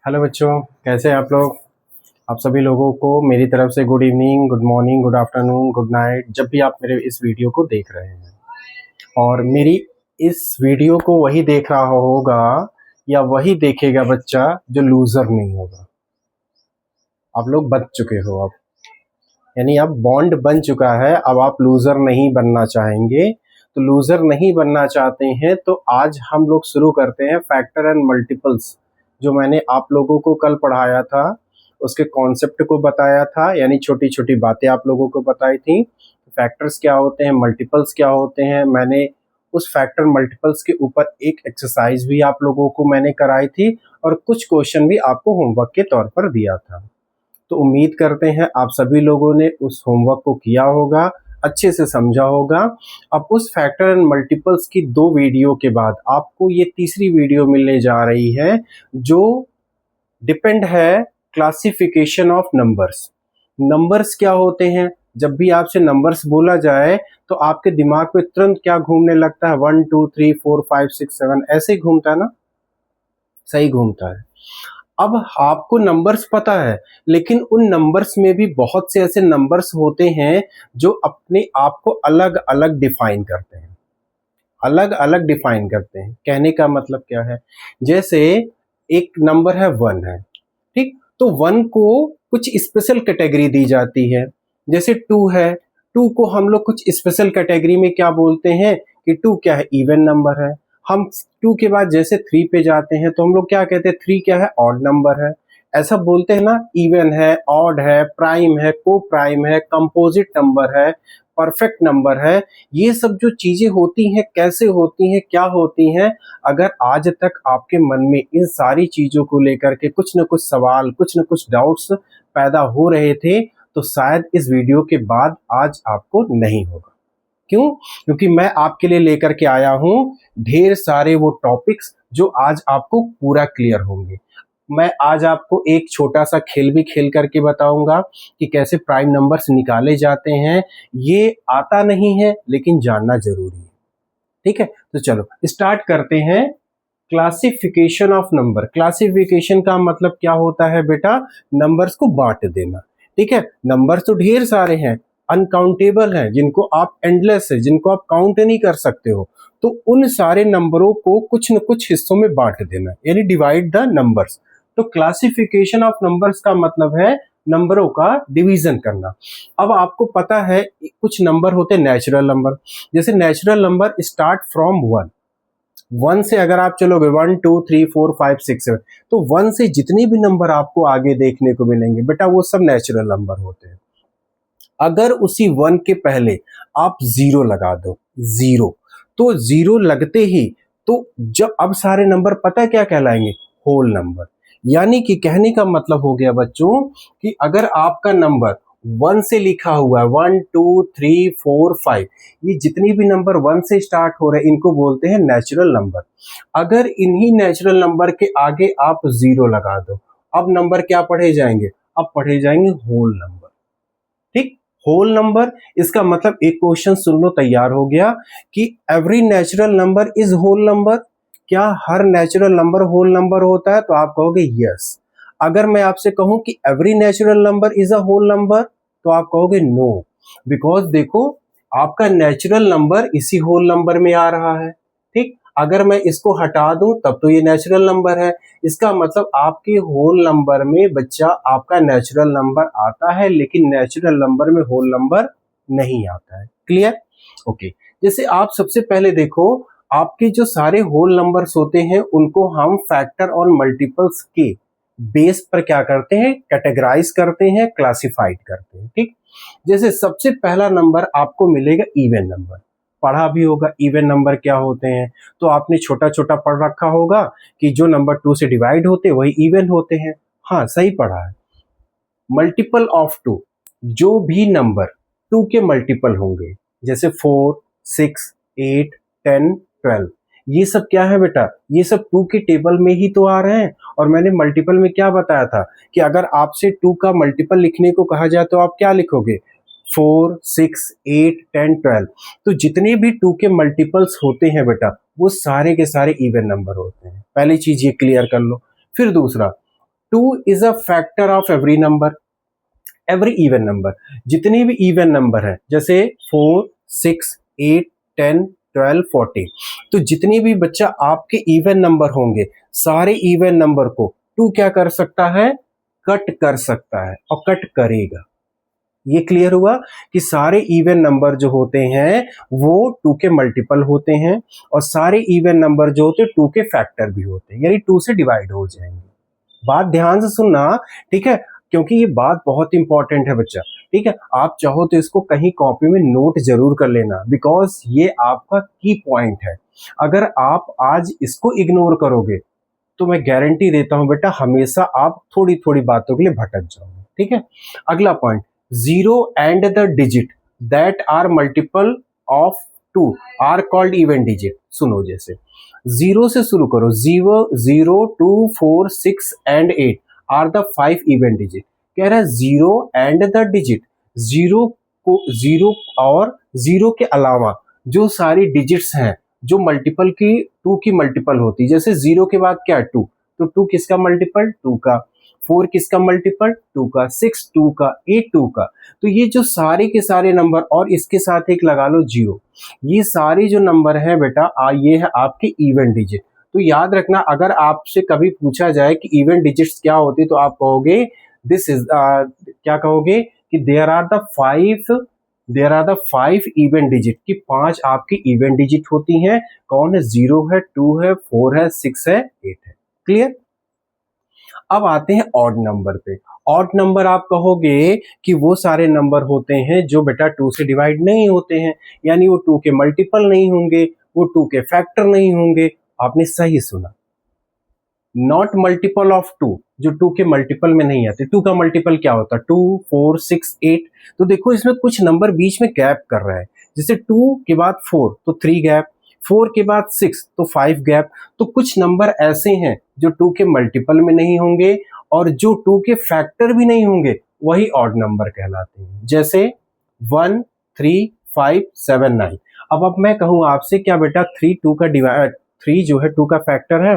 Hello बच्चों, कैसे हैं आप लोग। आप सभी लोगों को मेरी तरफ से good evening, good morning, good afternoon, good night, जब भी आप मेरे इस वीडियो को देख रहे हैं। और मेरी इस वीडियो को वही देख रहा होगा या वही देखेगा बच्चा जो लूजर नहीं होगा। आप लोग बच चुके हो अब, यानी अब बॉन्ड बन चुका है। अब आप लूजर नहीं बनना चाहेंगे। तो लूजर नहीं बनना चाहते हैं तो आज हम लोग शुरू करते हैं फैक्टर एंड मल्टीपल्स। जो मैंने आप लोगों को कल पढ़ाया था, उसके कॉन्सेप्ट को बताया था, यानी छोटी छोटी बातें आप लोगों को बताई थी। फैक्टर्स क्या होते हैं, मल्टीपल्स क्या होते हैं। मैंने उस फैक्टर मल्टीपल्स के ऊपर एक एक्सरसाइज भी आप लोगों को मैंने कराई थी और कुछ क्वेश्चन भी आपको होमवर्क के तौर पर दिया था। तो उम्मीद करते हैं आप सभी लोगों ने उस होमवर्क को किया होगा, अच्छे से समझा होगा। अब उस फैक्टर एंड मल्टीपल्स की 2 वीडियो के बाद आपको ये तीसरी वीडियो मिलने जा रही है, जो डिपेंड है क्लासिफिकेशन ऑफ नंबर्स। नंबर्स क्या होते हैं। जब भी आपसे नंबर्स बोला जाए तो आपके दिमाग में तुरंत क्या घूमने लगता है, 1 2 3 4 5 6 7 ऐसे ही घूमता है ना। सही घूमता है। अब आपको नंबर्स पता है, लेकिन उन नंबर्स में भी बहुत से ऐसे नंबर्स होते हैं जो अपने आप को अलग अलग डिफाइन करते हैं। अलग अलग डिफाइन करते हैं, कहने का मतलब क्या है। जैसे एक नंबर है 1 है, ठीक। तो 1 को कुछ स्पेशल कैटेगरी दी जाती है। जैसे 2 है, 2 को हम लोग कुछ स्पेशल कैटेगरी में क्या बोलते हैं कि 2 क्या है, इवन नंबर है। हम 2 के बाद जैसे 3 पे जाते हैं तो हम लोग क्या कहते हैं, 3 क्या है, ऑड नंबर है। ऐसा बोलते हैं ना, इवन है, ऑड है, प्राइम है, को प्राइम है, कंपोजिट नंबर है, परफेक्ट नंबर है। ये सब जो चीजें होती हैं, कैसे होती हैं, क्या होती हैं। अगर आज तक आपके मन में इन सारी चीजों को लेकर के कुछ न कुछ सवाल, कुछ न कुछ डाउट्स पैदा हो रहे थे, तो शायद इस वीडियो के बाद आज आपको नहीं होगा। क्यों? क्योंकि मैं आपके लिए लेकर के आया हूं ढेर सारे वो टॉपिक्स जो आज आपको पूरा क्लियर होंगे। मैं आज आपको एक छोटा सा खेल भी खेल करके बताऊंगा कि कैसे प्राइम नंबर्स निकाले जाते हैं। ये आता नहीं है लेकिन जानना जरूरी है। ठीक है, तो चलो स्टार्ट करते हैं। Classification of number. क्लासिफिकेशन का मतलब क्या होता है बेटा, नंबर्स को बांट देना। ठीक है, नंबर्स तो ढेर सारे हैं, अनकाउंटेबल हैं, जिनको आप एंडलेस है, जिनको आप काउंट नहीं कर सकते हो। तो उन सारे नंबरों को कुछ न कुछ हिस्सों में बांट देना, यानी डिवाइड द नंबर्स। तो क्लासिफिकेशन ऑफ नंबर्स का मतलब है नंबरों का डिवीजन करना। अब आपको पता है कुछ नंबर होते हैं नेचुरल नंबर। जैसे नेचुरल नंबर स्टार्ट फ्रॉम 1 से अगर आप चलोगे 1 2 3 4 5 6 7, तो 1 से जितने भी नंबर आपको आगे देखने को मिलेंगे बेटा, वो सब नेचुरल नंबर होते हैं। अगर उसी 1 के पहले आप 0 लगा दो, 0, तो 0 लगते ही तो जब अब सारे नंबर पता है क्या कहलाएंगे, होल नंबर। यानी कि कहने का मतलब हो गया बच्चों कि अगर आपका नंबर 1 से लिखा हुआ है, 1 2 3 4 5, ये जितनी भी नंबर 1 से स्टार्ट हो रहे हैं इनको बोलते हैं नेचुरल नंबर। अगर इन्हीं नेचुरल नंबर के आगे आप 0 लगा दो, अब नंबर क्या पढ़े जाएंगे, अब पढ़े जाएंगे होल नंबर। ठीक, होल नंबर। इसका मतलब एक क्वेश्चन सुन लो, तैयार हो गया कि every natural number is whole number. क्या हर नेचुरल नंबर होल नंबर होता है, तो आप कहोगे यस। अगर मैं आपसे कहूं कि every natural number is a whole number, तो आप कहोगे नो। बिकॉज देखो, आपका नेचुरल नंबर इसी होल नंबर में आ रहा है। ठीक, अगर मैं इसको हटा दूं तब तो ये नेचुरल नंबर है। इसका मतलब आपके होल नंबर में बच्चा आपका नेचुरल नंबर आता है, लेकिन नेचुरल नंबर में होल नंबर नहीं आता है। क्लियर? ओके। जैसे आप सबसे पहले देखो, आपके जो सारे होल नंबर्स होते हैं उनको हम फैक्टर और मल्टीपल्स के बेस पर क्या करते हैं, कैटेगराइज करते हैं, क्लासिफाइड करते हैं। ठीक, जैसे सबसे पहला नंबर आपको मिलेगा इवन नंबर। पढ़ा भी होगा इवन नंबर क्या होते हैं, तो आपने छोटा छोटा पढ़ रखा होगा कि जो नंबर 2 से डिवाइड होते हैं वही इवन होते हैं। हाँ, सही पढ़ा है। मल्टीपल ऑफ 2, जो भी नंबर 2 के मल्टीपल होंगे, जैसे 4 6 8 10 12, ये सब क्या है बेटा, ये सब 2 के टेबल में ही तो आ रहे हैं। और मैंने मल्टीपल में क्या बताया था कि अगर आपसे 2 का मल्टीपल लिखने को कहा जाए तो आप क्या लिखोगे, 4 6 8 10 12। तो जितने भी 2 के मल्टीपल्स होते हैं बेटा, वो सारे के सारे इवन नंबर होते हैं। पहली चीज ये क्लियर कर लो। फिर दूसरा, 2 is a factor of every number, every even number. जितने भी इवन नंबर है जैसे 4, 6, 8, 10, 12, 14, तो जितने भी बच्चा आपके इवन नंबर होंगे सारे इवन नंबर को 2 क्या कर सकता है, कट कर सकता है और कट करेगा। ये क्लियर हुआ कि सारे इवन नंबर जो होते हैं वो 2 के मल्टीपल होते हैं और सारे इवन नंबर जो होते हैं 2 के फैक्टर भी होते हैं, यानी 2 से डिवाइड हो जाएंगे। बात ध्यान से सुनना, ठीक है, क्योंकि ये बात बहुत इंपॉर्टेंट है बच्चा। ठीक है, आप चाहो तो इसको कहीं कॉपी में नोट जरूर कर लेना, बिकॉज ये आपका की पॉइंट है। अगर आप आज इसको इग्नोर करोगे तो मैं गारंटी देता हूं बेटा हमेशा आप थोड़ी थोड़ी बातों के लिए भटक जाओगे। ठीक है, अगला point, 0 and the digit that are multiple of 2 are called even digit. सुनो, जैसे 0 से शुरू करो, 0, 0, 2, 4, 6 and 8 are the 5 even digit. कह रहा है 0 एंड द डिजिट, 0 को 0 और 0 के अलावा जो सारी डिजिट्स हैं जो मल्टीपल की 2 की मल्टीपल होती है, जैसे 0 के बाद क्या है 2, तो 2 किसका मल्टीपल, 2 का, 4 किसका मल्टीपल, 2 का, 6 2 का, 8 2 का। तो ये जो सारे के सारे नंबर और इसके साथ एक लगा लो 0, ये सारे जो नंबर है बेटा ये है आपके इवन डिजिट। तो याद रखना, अगर आपसे कभी पूछा जाए कि इवन डिजिट्स क्या होती तो आप कहोगे दिस इज क्या कहोगे कि there are the 5 even digit, की 5 आपकी इवन डिजिट होती हैं। कौन है, 0 है, 2 है, 4 है, 6 है, 8 है। क्लियर। अब आते हैं ऑड नंबर पे। ऑड नंबर आप कहोगे कि वो सारे नंबर होते हैं जो बेटा 2 से डिवाइड नहीं होते हैं, यानी वो 2 के मल्टीपल नहीं होंगे, वो 2 के फैक्टर नहीं होंगे। आपने सही सुना, नॉट मल्टीपल ऑफ 2, जो 2 के मल्टीपल में नहीं आते। 2 का मल्टीपल क्या होता है, 2, 4, 6, 8। तो देखो इसमें कुछ नंबर बीच में गैप कर रहा है, जैसे 2 के बाद 4 तो 3 गैप, 4 के बाद 6 तो 5 गैप। तो कुछ नंबर ऐसे हैं जो 2 के मल्टीपल में नहीं होंगे और जो 2 के फैक्टर भी नहीं होंगे, वही ऑड नंबर कहलाते हैं, जैसे 1, 3, 5, 7, 9। अब मैं कहूँ आपसे, क्या बेटा 3 जो है 2 का फैक्टर है,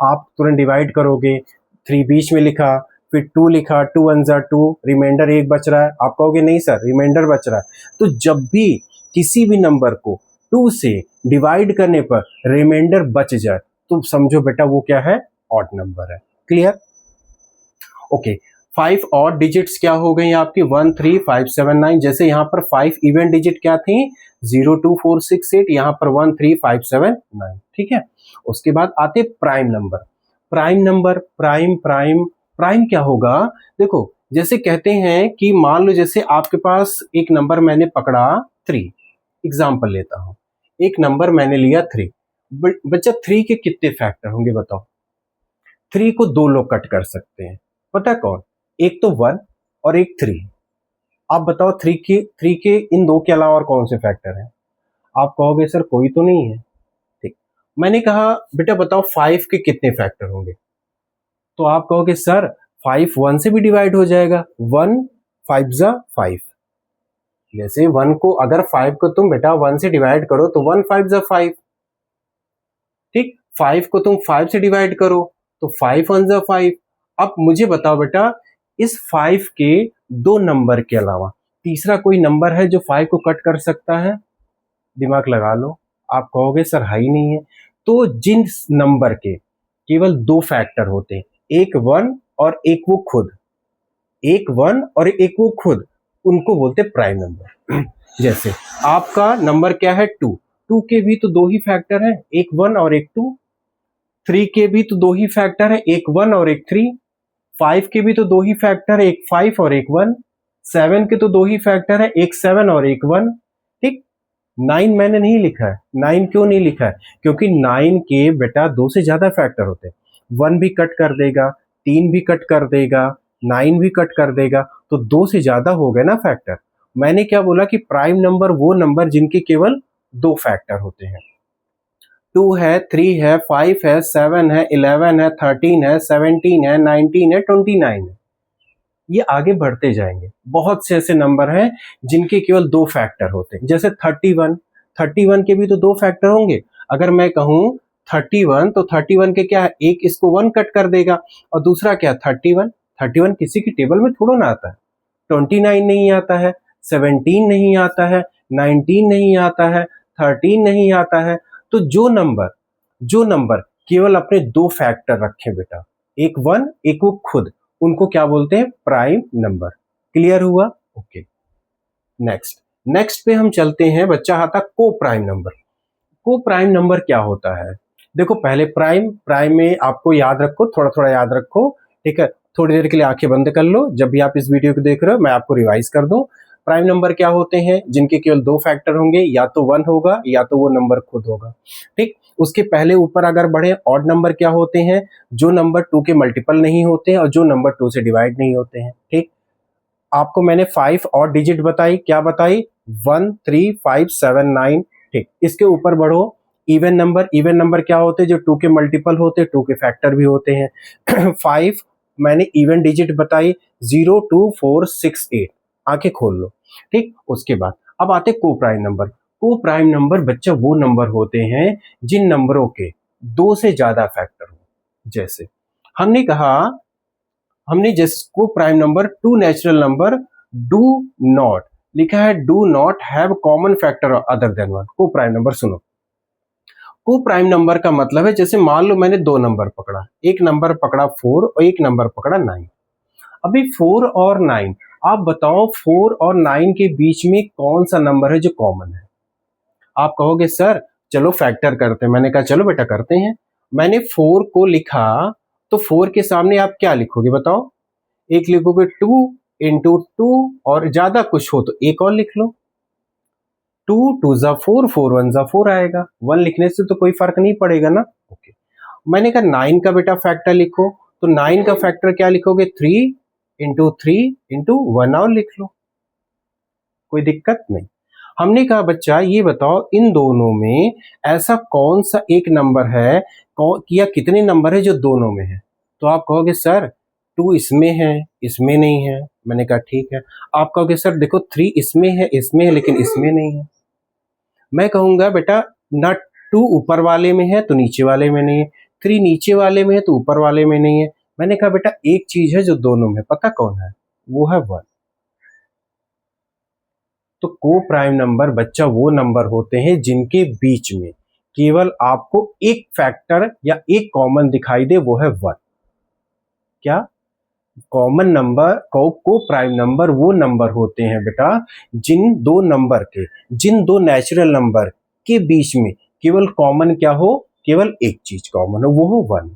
आप तुरंत डिवाइड करोगे, 3 बीच में लिखा, फिर 2 लिखा, 2 1 जा 2, रिमाइंडर 1 बच रहा है। आप कहोगे नहीं सर रिमाइंडर बच रहा है। तो जब भी किसी भी नंबर को 2 से डिवाइड करने पर रिमाइंडर बच जाए तो समझो बेटा वो क्या है, ऑड नंबर है। क्लियर। ओके, 5 ऑड डिजिट्स क्या हो गई आपकी, 1, 3, 5, 7, 9। जैसे यहाँ पर 5 इवन डिजिट क्या थी, 0, 2, 4, 6, 8, यहाँ पर 1, 3, 5, 7, 9। ठीक है, उसके बाद आते prime number. Prime number, prime क्या होगा, देखो जैसे कहते हैं कि मान लो जैसे आपके पास एक नंबर मैंने पकड़ा 3, एग्जाम्पल लेता हूं, एक नंबर मैंने लिया 3। बच्चा 3 के कितने फैक्टर होंगे बताओ। 3 को 2 लोग कट कर सकते हैं, पता कौन, एक तो 1 और एक 3। आप बताओ 3 के इन 2 के अलावा और कौन से फैक्टर हैं। आप कहोगे सर कोई तो नहीं है। ठीक, मैंने कहा बेटा बताओ 5 के कितने फैक्टर होंगे, तो आप कहोगे सर 5 1 से भी डिवाइड हो जाएगा, 1 5 जा 5। जैसे 1 को अगर 5 को तुम बेटा 1 से डिवाइड करो तो 1 5 जा 5। ठीक, 5 को तुम 5 से डिवाइड करो तो 5 1 जा 5। अब मुझे बताओ बेटा इस 5 के 2 नंबर के अलावा तीसरा कोई नंबर है जो 5 को कट कर सकता है, दिमाग लगा लो। आप कहोगे सर है ही नहीं है। तो जिन नंबर के केवल 2 फैक्टर होते हैं, एक 1 और एक वो खुद, एक 1 और एक वो खुद, उनको बोलते प्राइम नंबर। जैसे आपका नंबर क्या है 2 के भी तो 2 ही फैक्टर है, एक 1 और एक 2। 3 के भी तो 2 ही फैक्टर है, एक 1 और एक 3। 5 के भी तो 2 ही फैक्टर है, एक 5 और एक 1। 7 के तो 2 ही फैक्टर है, एक 7 और एक 1। ठीक, 9 मैंने नहीं लिखा है। 9 क्यों नहीं लिखा है, क्योंकि 9 के बेटा 2 से ज्यादा फैक्टर होते हैं। 1 भी कट कर देगा, 3 भी कट कर देगा, 9 भी कट कर देगा, तो 2 से ज्यादा हो गए ना फैक्टर। मैंने क्या बोला कि प्राइम नंबर वो नंबर जिनके केवल 2 फैक्टर होते हैं। 2 है, 3 है, 5 है, 7 है, 11 है, 13 है, 17 है, 19 है, 29 है। ये आगे बढ़ते जाएंगे। बहुत से ऐसे नंबर हैं जिनके केवल 2 फैक्टर होते हैं, जैसे 31 के भी तो 2 फैक्टर होंगे। अगर मैं कहूं 31, तो 31 के क्या है, एक इसको 1 कट कर देगा, और दूसरा क्या 31, 31 किसी की टेबल में थोड़ा ना आता है, 29 नहीं आता है, 17 नहीं आता है, 19 नहीं आता है, 13 नहीं आता है। तो जो नंबर केवल अपने दो फैक्टर रखे बेटा, एक 1 एक वो खुद, उनको क्या बोलते हैं, प्राइम नंबर। क्लियर हुआ? ओके। नेक्स्ट पे हम चलते हैं, बच्चा आता को प्राइम नंबर। को प्राइम नंबर क्या होता है? देखो पहले प्राइम में आपको याद रखो, थोड़ा थोड़ा याद रखो, ठीक है। थोड़ी देर के लिए आंखें बंद कर लो, जब भी आप इस वीडियो को देख रहे हो मैं आपको रिवाइज कर दूं। प्राइम नंबर क्या होते हैं? जिनके केवल दो फैक्टर होंगे, या तो 1 होगा या तो वो नंबर खुद होगा, ठीक। उसके पहले ऊपर अगर बढ़े, ऑड नंबर क्या होते हैं? जो नंबर 2 के मल्टीपल नहीं होते और जो नंबर 2 से डिवाइड नहीं होते हैं, ठीक। आपको मैंने 5 और डिजिट बताई, क्या बताई? 1 3 5 7 9, ठीक। इसके ऊपर बढ़ो, इवन नंबर क्या होते हैं? जो 2 के मल्टीपल होते हैं, 2 के फैक्टर भी होते हैं। 5 मैंने इवन डिजिट बताई, 0 2 4 6 8, आंखें खोल लो, ठीक। उसके बाद अब आते को प्राइम नंबर। को प्राइम नंबर बच्चा वो नंबर होते हैं जिन नंबरों के दो से ज्यादा फैक्टर हो। जैसे हमने जिसको prime number, two natural number do not लिखा है, do not have common factor other than 1। को प्राइम नंबर सुनो, को प्राइम नंबर का मतलब है, जैसे मान लो मैंने दो नंबर पकड़ा, एक नंबर पकड़ा 4 और एक नंबर पकड़ा 9। अभी 4 और 9, आप बताओ 4 और 9 के बीच में कौन सा नंबर है जो कॉमन है? आप कहोगे सर चलो फैक्टर करते हैं। मैंने कहा चलो बेटा करते हैं। मैंने 4 को लिखा, तो 4 के सामने आप क्या लिखोगे बताओ? एक लिखोगे 2 इंटू 2, और ज्यादा कुछ हो तो एक और लिख लो, 2 2 जा 4 4 1 जा 4 आएगा। 1 लिखने से तो कोई फर्क नहीं पड़ेगा ना। ओके। मैंने कहा 9 का बेटा फैक्टर लिखो, तो 9 का फैक्टर क्या लिखोगे? 3 इंटू 3 इंटू 1 और लिख लो, कोई दिक्कत नहीं। हमने कहा बच्चा ये बताओ इन दोनों में ऐसा कौन सा एक नंबर है, या कितने नंबर है जो दोनों में है? तो आप कहोगे सर 2 इसमें है, इसमें नहीं है। मैंने कहा ठीक है। आप कहोगे सर देखो 3 इसमें है लेकिन इसमें नहीं है। मैं कहूंगा बेटा ना 2 ऊपर वाले में है तो नीचे वाले में नहीं है, 3 नीचे वाले में है तो ऊपर वाले में नहीं है। मैंने कहा बेटा एक चीज है जो दोनों में, पता कौन है? वो है 1। तो को प्राइम नंबर बच्चा वो नंबर होते हैं जिनके बीच में केवल आपको एक फैक्टर या एक कॉमन दिखाई दे, वो है 1। क्या? कॉमन नंबर को प्राइम नंबर वो नंबर होते हैं बेटा जिन दो नेचुरल नंबर के बीच में केवल कॉमन क्या हो? केवल एक चीज कॉमन हो, वो हो 1।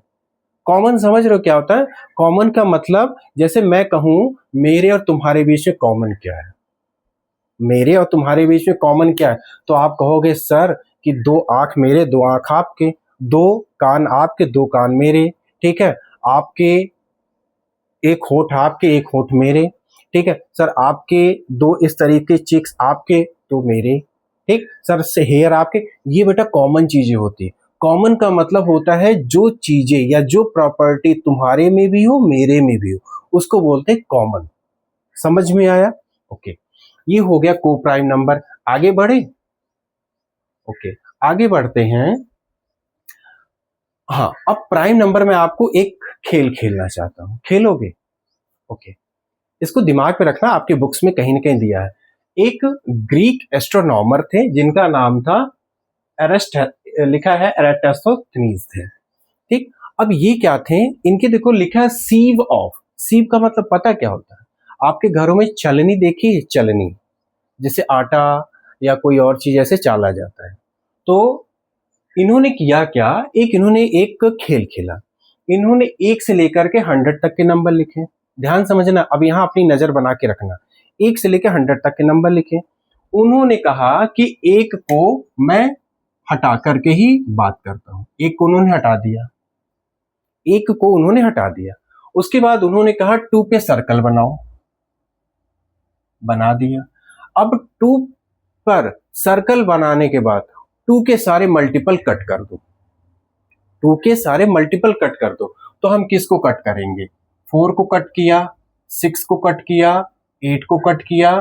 कॉमन समझ रहे हो क्या होता है? कॉमन का मतलब, जैसे मैं कहूं मेरे और तुम्हारे बीच में कॉमन क्या है? मेरे और तुम्हारे बीच में कॉमन क्या है? तो आप कहोगे सर कि 2 आंख मेरे, 2 आंख आपके, 2 कान आपके, 2 कान मेरे, ठीक है। आपके एक होठ आपके, एक होठ मेरे, ठीक है सर। आपके 2 इस तरीके चिक्स आपके, तो मेरे, ठीक सर। से हेयर आपके, ये बेटा कॉमन चीजें होती है। कॉमन का मतलब होता है जो चीजें या जो प्रॉपर्टी तुम्हारे में भी हो मेरे में भी हो, उसको बोलते हैं कॉमन। समझ में आया? ओके। ये हो गया को प्राइम नंबर। आगे बढ़े? ओके, आगे बढ़ते हैं। हाँ, अब प्राइम नंबर में आपको एक खेल खेलना चाहता हूं, खेलोगे? ओके, इसको दिमाग में रखना, आपके बुक्स में कहीं ना कहीं दिया है। एक ग्रीक एस्ट्रोनॉमर थे जिनका नाम था लिखा है एराटोस्थेनीज थे, ठीक। अब ये क्या थे? इनके देखो लिखा है सीव ऑफ। सीव का मतलब पता क्या होता है? आपके घरों में चलनी देखी है? चलनी, जैसे आटा या कोई और चीज ऐसे चाला जाता है। तो इन्होंने किया क्या, इन्होंने एक खेल खेला। इन्होंने 1 से लेकर के 100 तक के नंबर लिखे। ध्यान समझना, अब यहां अपनी नजर बना के रखना। 1 से लेकर 100 तक के नंबर लिखे। उन्होंने कहा कि एक को मैं हटा करके ही बात करता हूं। एक को उन्होंने हटा दिया, एक को उन्होंने हटा दिया। उसके बाद उन्होंने कहा 2 पे सर्कल बनाओ, बना दिया। अब 2 पर सर्कल बनाने के बाद 2 के सारे मल्टीपल कट कर दो, 2 के सारे मल्टीपल कट कर दो। तो हम किसको कट करेंगे? 4 को कट किया, 6 को कट किया, 8 को कट किया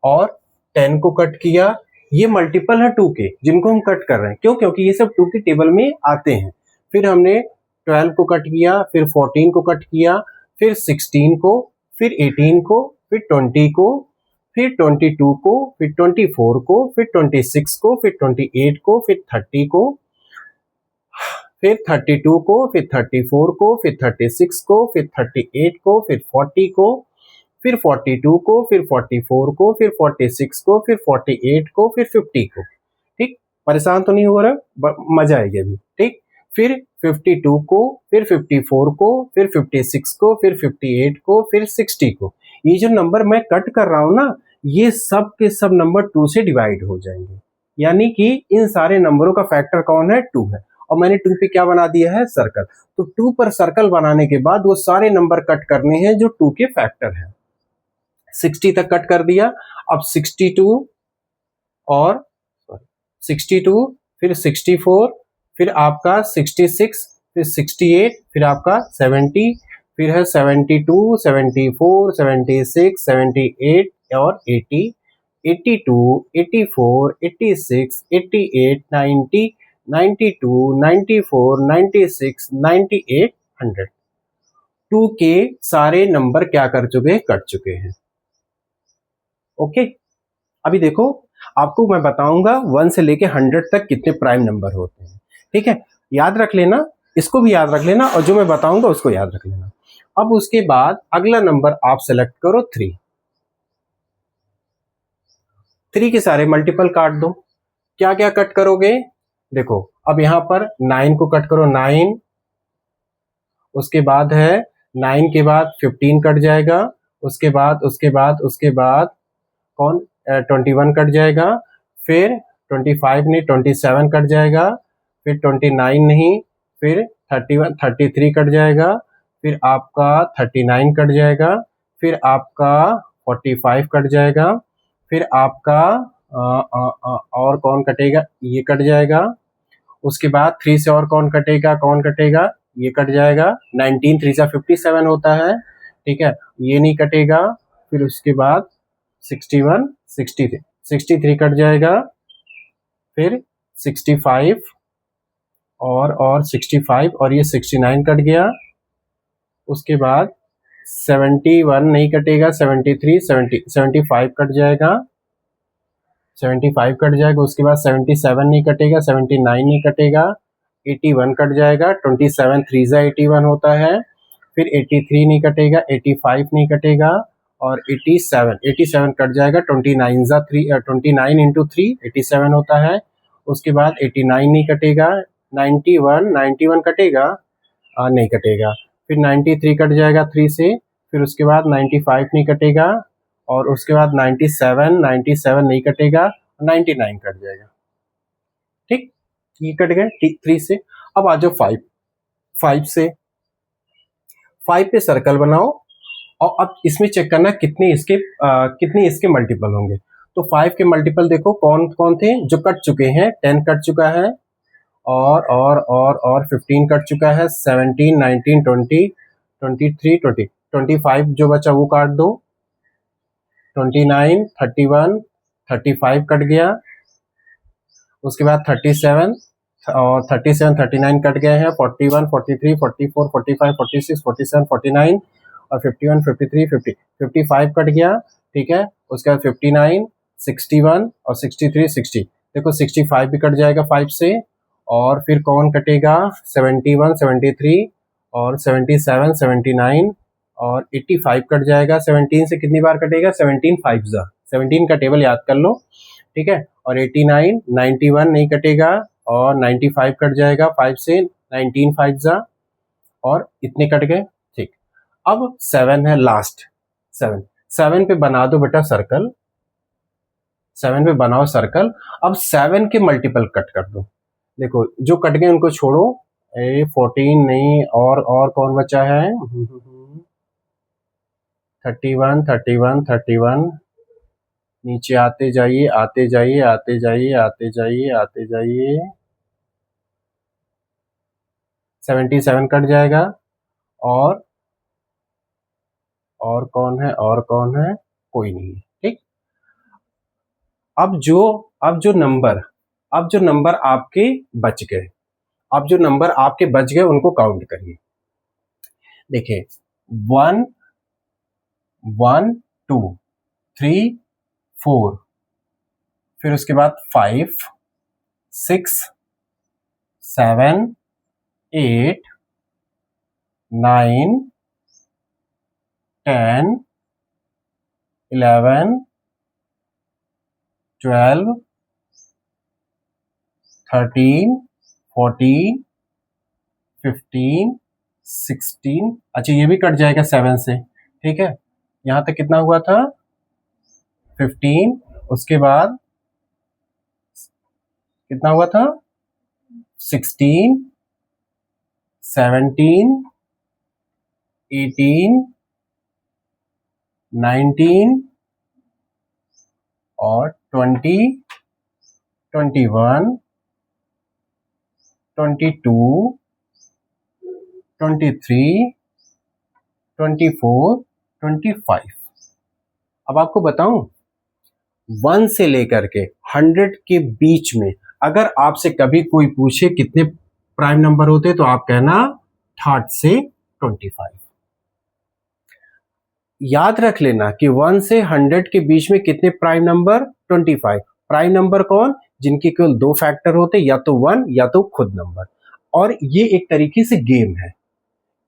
और 10 को कट किया, ये मल्टीपल है 2 के जिनको हम कट कर रहे हैं, क्यों? क्योंकि ये सब 2 के टेबल में आते हैं। फिर हमने 12 को कट किया, फिर 14 को कट किया, फिर 16 को, फिर 18 को, फिर 20 को, फिर 22 को, फिर 24 को, फिर 26 को, फिर 28 को, फिर 30 को, फिर 32 को, फिर 34 को, फिर 36 को, फिर 38 को, फिर 40 को, फिर 42 को, फिर 44 को, फिर 46 को, फिर 48 को, फिर 50 को। ठीक, परेशान तो नहीं हो रहा, मजा आएगी अभी। ठीक, फिर 52 को, फिर 54 को, फिर 56 को, फिर 58 को, फिर 60 को। ये जो नंबर मैं कट कर रहा हूं ना, ये सब के सब नंबर 2 से डिवाइड हो जाएंगे, यानी कि इन सारे नंबरों का फैक्टर कौन है? 2 है। और मैंने 2 पे क्या बना दिया है? सर्कल। तो 2 पर सर्कल बनाने के बाद वो सारे नंबर कट करने हैं जो 2 के फैक्टर हैं। 60 तक कट कर दिया। अब 62 और 62, फिर 64, फिर आपका 66, फिर 68, फिर आपका 70, फिर है 72, 74, 76, 78 और 80, 82, 84, 86, 88, 90, 92, 94, 96, 98, 100। 2 के सारे नंबर क्या कर चुके हैं? कट चुके हैं। ओके, अभी देखो, आपको मैं बताऊंगा 1 से लेके 100 तक कितने प्राइम नंबर होते हैं। ठीक है, याद रख लेना, इसको भी याद रख लेना, और जो मैं बताऊंगा उसको याद रख लेना। अब उसके बाद अगला नंबर आप सेलेक्ट करो 3। 3 के सारे मल्टीपल काट दो। क्या क्या कट करोगे? देखो, अब यहां पर 9 को कट करो, 9। उसके बाद है 9 के बाद 15 कट जाएगा। उसके बाद कौन? 21 कट जाएगा। फिर 25 नहीं, 27 कट जाएगा। फिर 29 नहीं, फिर 31, 33 कट जाएगा। फिर आपका 39 कट जाएगा। फिर आपका 45 कट जाएगा। फिर आपका और कौन कटेगा? ये कट जाएगा। उसके बाद 3 से और कौन कटेगा? कौन कटेगा? ये कट जाएगा। 19 3 से 57 होता है। ठीक है, ये नहीं कटेगा। फिर उसके बाद 61, 63 कट जाएगा। फिर 65 और 65 और ये 69 कट गया। उसके बाद 71 नहीं कटेगा, 73, 75 कट जाएगा। 75 कट जाएगा। उसके बाद 77 नहीं कटेगा, 79 नहीं कटेगा, 81 कट जाएगा। 27 3 से 81 होता है। फिर 83 नहीं कटेगा, 85 नहीं कटेगा, और 87 कट जाएगा। 29 जा 3, 29 इंटू 3 87 होता है। उसके बाद 89 नहीं कटेगा। 91 कटेगा? नहीं कटेगा। फिर 93 कट जाएगा 3 से। फिर उसके बाद 95 नहीं कटेगा, और उसके बाद 97 नहीं कटेगा, 99 कट जाएगा। ठीक, ये कट गए 3 से। अब आ जाओ 5 से। 5 पे सर्कल बनाओ, और अब इसमें चेक करना कितने इसके मल्टीपल होंगे। तो 5 के मल्टीपल देखो कौन कौन थे जो कट चुके हैं। 10 कट चुका है, और 15 कट चुका है। 17, 19, 20, 23, 20, 25 जो बचा वो काट दो। 29, 31, 35 कट गया। उसके बाद 37 और 37, 39 कट गए हैं। 41, 43, 44, 45, 46, 47, 49 और 51, 53, 50, 55 कट गया। ठीक है, उसके बाद 59, 61 और 63, 60। देखो 65 भी कट जाएगा 5 से। और फिर कौन कटेगा? 71, 73 और 77, 79 और 85 कट जाएगा। 17 से कितनी बार कटेगा? 17 5 जा 17 का टेबल याद कर लो। ठीक है, और 89, 91 नहीं कटेगा, और 95 कट जाएगा 5 से। 19 5 जा, और इतने कट गए। ठीक, अब 7 है लास्ट। 7 पे बना दो बेटा सर्कल। 7 पे बनाओ सर्कल। अब 7 के मल्टीपल कट कर दो। देखो जो कट गए उनको छोड़ो। 14 नहीं, और कौन बचा है? 31, 31, 31। नीचे आते जाइए, आते जाइए, आते जाइए, आते जाइए, आते जाइए। 77 कट जाएगा। और कौन है? और कौन है? कोई नहीं है। ठीक, अब जो नंबर आपके बच गए, उनको काउंट करिए। देखिए 1 1 2 3 4, फिर उसके बाद 5 6 7 8 9 10 11 12 13 14 15 16। अच्छा ये भी कट जाएगा 7 से, ठीक है। यहां तक कितना हुआ था 15, उसके बाद कितना हुआ था 16 17 18 19 और 20 21 22 23 24 25। अब आपको बताऊं 1 से लेकर के 100 के बीच में अगर आपसे कभी कोई पूछे कितने प्राइम नंबर होते तो आप कहना 30 से 25। याद रख लेना कि 1 से 100 के बीच में कितने प्राइम नंबर 25। प्राइम नंबर कौन, जिनके केवल 2 फैक्टर होते, या तो 1 या तो खुद नंबर। और ये एक तरीके से गेम है,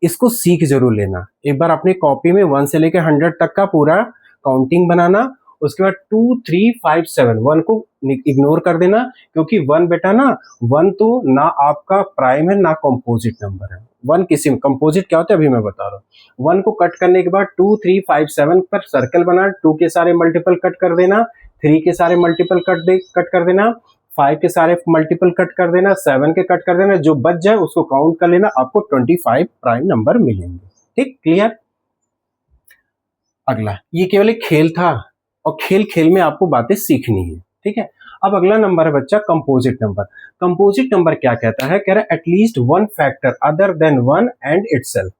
इसको सीख जरूर लेना। एक बार अपनी कॉपी में 1 से लेकर 100 तक का पूरा काउंटिंग बनाना, उसके बाद 2 3 5 7 1 को इग्नोर कर देना, क्योंकि 1 बेटा ना 1 तो ना आपका प्राइम है ना कंपोजिट नंबर है। 1 किसी में कंपोजिट क्या होता है अभी मैं बता रहा हूँ। 1 को कट करने के बाद 2 3 5 7 पर सर्कल बना, 2 के सारे मल्टीपल कट कर देना, 3 के सारे मल्टीपल कट कर देना, 5 के सारे मल्टीपल कट कर देना, 7 के कट कर देना, जो बच जाए उसको काउंट कर लेना, आपको 25 प्राइम नंबर मिलेंगे। ठीक, क्लियर। अगला, ये केवल एक खेल था और खेल खेल में आपको बातें सीखनी है, ठीक है। अब अगला नंबर है बच्चा कंपोजिट नंबर। कंपोजिट नंबर क्या कहता है, कह रहा है at least 1 factor other than 1 and itself.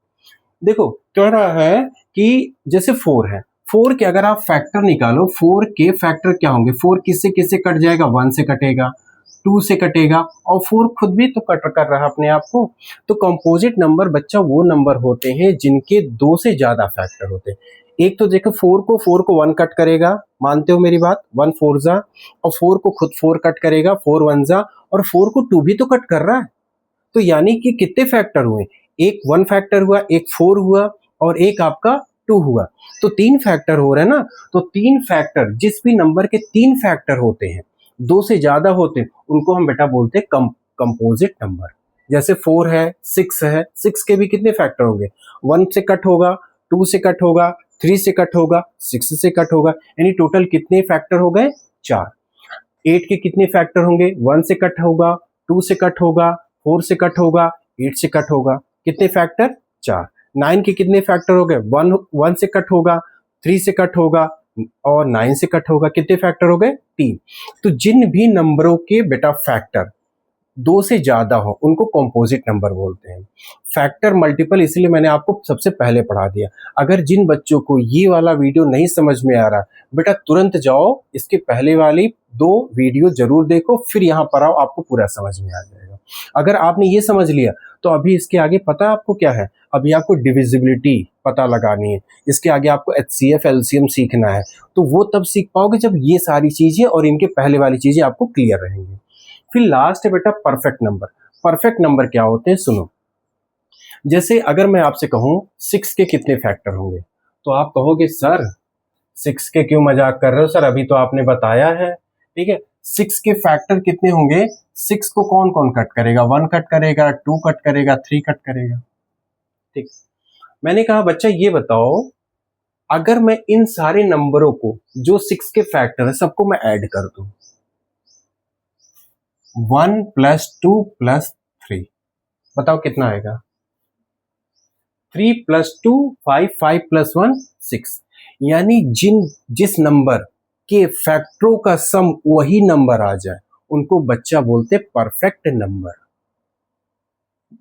देखो कह रहा है कि जैसे 4 है, 4 के अगर आप फैक्टर निकालो, 4 के फैक्टर क्या होंगे, 4 किससे किससे कट जाएगा, 1 से कटेगा, 2 से कटेगा, और 4 खुद भी तो कट कर रहा है अपने आप को। तो कंपोजिट नंबर बच्चा वो नंबर होते हैं जिनके 2 से ज्यादा फैक्टर होते हैं। एक तो देखो 4 को 1 कट करेगा, मानते हो मेरी बात, 1 4 जा, और 4 को खुद 4 कट करेगा, 4 1 जा, और 4 को 2 भी तो कट कर रहा है। तो यानी कि कितने फैक्टर हुए, एक 1 फैक्टर हुआ, एक 4 हुआ, और एक आपका 2 हुआ, तो 3 फैक्टर हो रहे हैं ना। तो 3 फैक्टर, जिस भी नंबर के 3 फैक्टर होते हैं, 2 से ज्यादा होते हैं, उनको हम बेटा बोलते हैं कंपोजिट नंबर। जैसे 4 है, 6 है, 6 के भी कितने फैक्टर होंगे, 1 से कट होगा, 2 से कट होगा, 3 से कट होगा, 6 से कट होगा, यानी टोटल कितने फैक्टर हो गए, 4। 8 के कितने फैक्टर होंगे, 1 से कट होगा, 2 से कट होगा, 4 से कट होगा, 8 से कट होगा, कितने फैक्टर, 4। 9 के कितने फैक्टर हो गए, 1 से कट होगा, 3 से कट होगा, और 9 से कट होगा, कितने फैक्टर हो गए, 3। तो जिन भी नंबरों के बेटा फैक्टर 2 से ज्यादा हो उनको कंपोजिट नंबर बोलते हैं। फैक्टर मल्टीपल इसलिए मैंने आपको सबसे पहले पढ़ा दिया। अगर जिन बच्चों को ये वाला वीडियो नहीं समझ में आ रहा, बेटा तुरंत जाओ इसके पहले वाली 2 वीडियो जरूर देखो, फिर यहाँ पर आओ, आपको पूरा समझ में आ जाएगा। अगर आपने ये समझ लिया तो अभी इसके आगे पता आपको क्या है, अभी आपको डिविजिबिलिटी पता लगानी है, इसके आगे आपको HCF LCM सीखना है। तो वो तब सीख पाओगे जब ये सारी चीजें और इनके पहले वाली चीजें आपको क्लियर रहेंगी। फिर लास्ट है बेटा परफेक्ट नंबर। परफेक्ट नंबर क्या होते हैं, सुनो। जैसे अगर मैं आपसे कहूं 6 के कितने फैक्टर होंगे, तो आप कहोगे सर 6 के क्यों मजाक कर रहे हो सर, अभी तो आपने बताया है, ठीक है। 6 के फैक्टर कितने होंगे, 6 को कौन कौन कट करेगा, 1 कट करेगा, 2 कट करेगा, 3 कट करेगा, ठीक। मैंने कहा बच्चा ये बताओ, अगर मैं इन सारे नंबरों को जो 6 के फैक्टर है सबको मैं ऐड कर दूं, 1 + 2 + 3, बताओ कितना आएगा, 3 + 2 5, 5 + 1 6। यानी जिस नंबर के फैक्टरों का सम वही नंबर आ जाए उनको बच्चा बोलते परफेक्ट नंबर।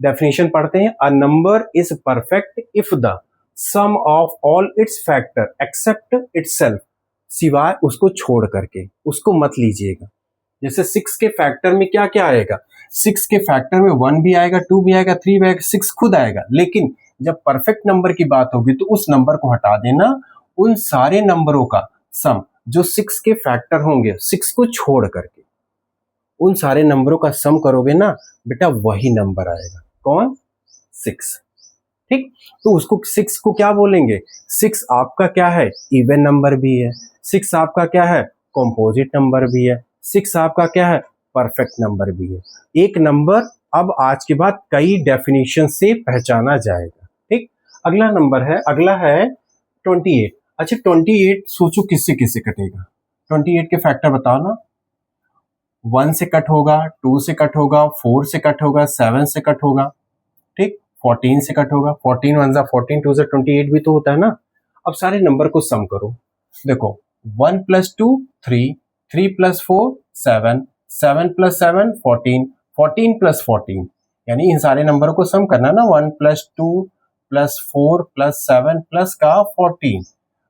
डेफिनेशन पढ़ते हैं, a number is perfect if the sum of all its factor except itself सिवाय उसको छोड़ करके, उसको मत लीजिएगा। जैसे 6 के फैक्टर में क्या क्या आएगा, 6 के फैक्टर में 1 भी आएगा, 2 भी आएगा, 3 भी आएगा, 6 खुद आएगा। लेकिन जब परफेक्ट नंबर की बात होगी तो उस नंबर को हटा देना, उन सारे नंबरों का सम जो 6 के फैक्टर होंगे, 6 को छोड़ करके उन सारे नंबरों का सम करोगे ना बेटा, वही नंबर आएगा। कौन? 6। ठीक, तो उसको 6 को क्या बोलेंगे? 6 आपका क्या है? इवन नंबर भी है। 6 आपका क्या है? कंपोजिट नंबर भी है। 6 आपका क्या है? परफेक्ट नंबर भी है। एक नंबर अब आज के बाद कई डेफिनेशन से पहचाना जाएगा। ठीक, अगला है 28। अच्छा 28 सोचो किससे किससे कटेगा? 28 के फैक्टर बताओ ना। 1 से कट होगा, 2 से कट होगा, 4 से कट होगा, 7 से कट होगा, ठीक, 14 से कट होगा। 14 1 जा 14, 2 जा 28 भी तो होता है ना। अब सारे नंबर को सम करो। देखो 1 + 2 3, 3 + 4 7, 7 + 7 14, 14 + 14, यानी इन सारे नंबरों को सम करना ना। 1 + 2 + 4 + 7 प्लस का 14,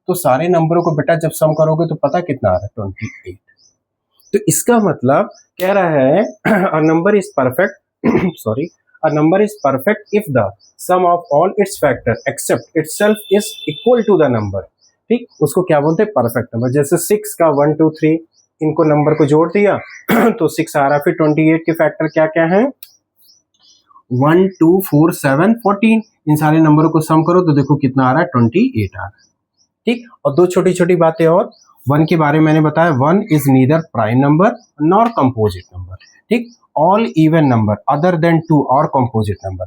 तो सारे नंबरों को बेटा जब सम करोगे तो पता कितना आ रहा है? 28। तो इसका मतलब कह रहा है a number is perfect sorry, a number is perfect if the sum of all its factor except itself is equal to the number. ठीक, उसको क्या बोलते हैं? Perfect number. जैसे 6 का 1 2 3 इनको नंबर को जोड़ दिया तो 6 आ रहा। फिर 28 के फैक्टर क्या क्या है? 1 2 4 7 14, इन सारे नंबरों को सम करो तो देखो कितना आ रहा है? 28 आ रहा है। ठीक, और दो छोटी छोटी बातें और। 1 के बारे में मैंने बताया, 1 is neither prime number nor composite number. ठीक, all even number other than 2 और कंपोजिट नंबर।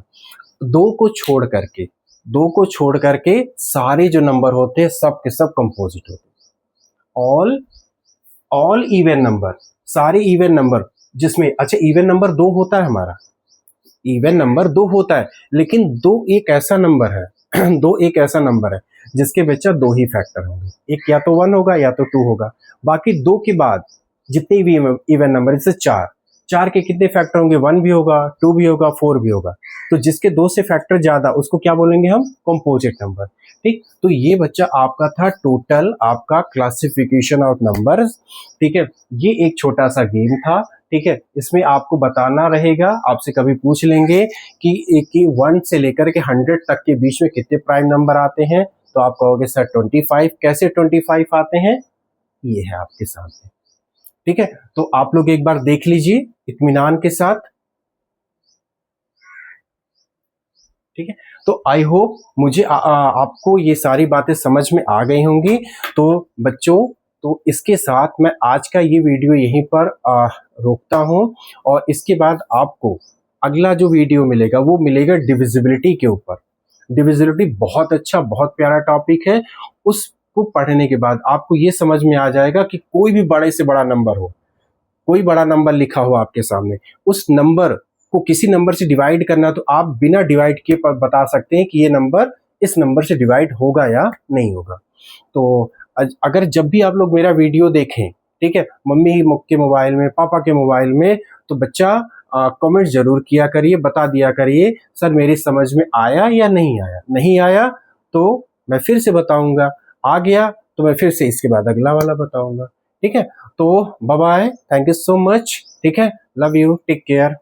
दो को छोड़ करके सारे जो नंबर होते हैं सब के सब कंपोजिट होते हैं। ऑल इवन नंबर, सारे इवन नंबर जिसमें, अच्छा इवन नंबर 2 होता है हमारा, इवन नंबर 2 होता है, लेकिन 2 एक ऐसा नंबर है 2 एक ऐसा नंबर है जिसके बच्चा 2 ही फैक्टर होंगे, एक या तो 1 होगा या तो 2 होगा। बाकी 2 के बाद जितने भी इवन नंबर, जैसे 4 के कितने फैक्टर होंगे? 1 भी होगा, 2 भी होगा, 4 भी होगा। तो जिसके 2 से फैक्टर ज्यादा उसको क्या बोलेंगे हम? Composite number. ठीक, तो ये बच्चा आपका था टोटल आपका क्लासिफिकेशन ऑफ नंबर्स। ठीक है, ये एक छोटा सा गेम था। ठीक है, इसमें आपको बताना रहेगा, आपसे कभी पूछ लेंगे कि 1 से लेकर के 100 तक के बीच में कितने प्राइम नंबर आते हैं, तो आप कहोगे सर 25। कैसे 25 आते हैं? ये है आपके सामने। ठीक है, तो आप लोग एक बार देख लीजिए इत्मीनान के साथ। ठीक है, तो आई होप मुझे आपको ये सारी बातें समझ में आ गई होंगी। तो बच्चों, तो इसके साथ मैं आज का ये वीडियो यहीं पर रोकता हूं, और इसके बाद आपको अगला जो वीडियो मिलेगा वो मिलेगा डिविजिबिलिटी के ऊपर। डिविजिबिलिटी बहुत अच्छा, बहुत प्यारा टॉपिक है। उसको पढ़ने के बाद आपको ये समझ में आ जाएगा कि कोई भी बड़े से बड़ा नंबर हो, कोई बड़ा नंबर लिखा हो आपके सामने, उस नंबर को किसी नंबर से डिवाइड करना, तो आप बिना डिवाइड किए बता सकते हैं कि ये नंबर इस नंबर से डिवाइड होगा या नहीं होगा। तो अगर जब भी आप लोग मेरा वीडियो देखें, ठीक है, मम्मी के मोबाइल में, पापा के मोबाइल में, तो बच्चा कमेंट जरूर किया करिए, बता दिया करिए सर मेरी समझ में आया या नहीं आया। नहीं आया तो मैं फिर से बताऊंगा, आ गया तो मैं फिर से इसके बाद अगला वाला बताऊंगा। ठीक है, तो bye bye, thank you so much. ठीक है, लव यू, टेक केयर।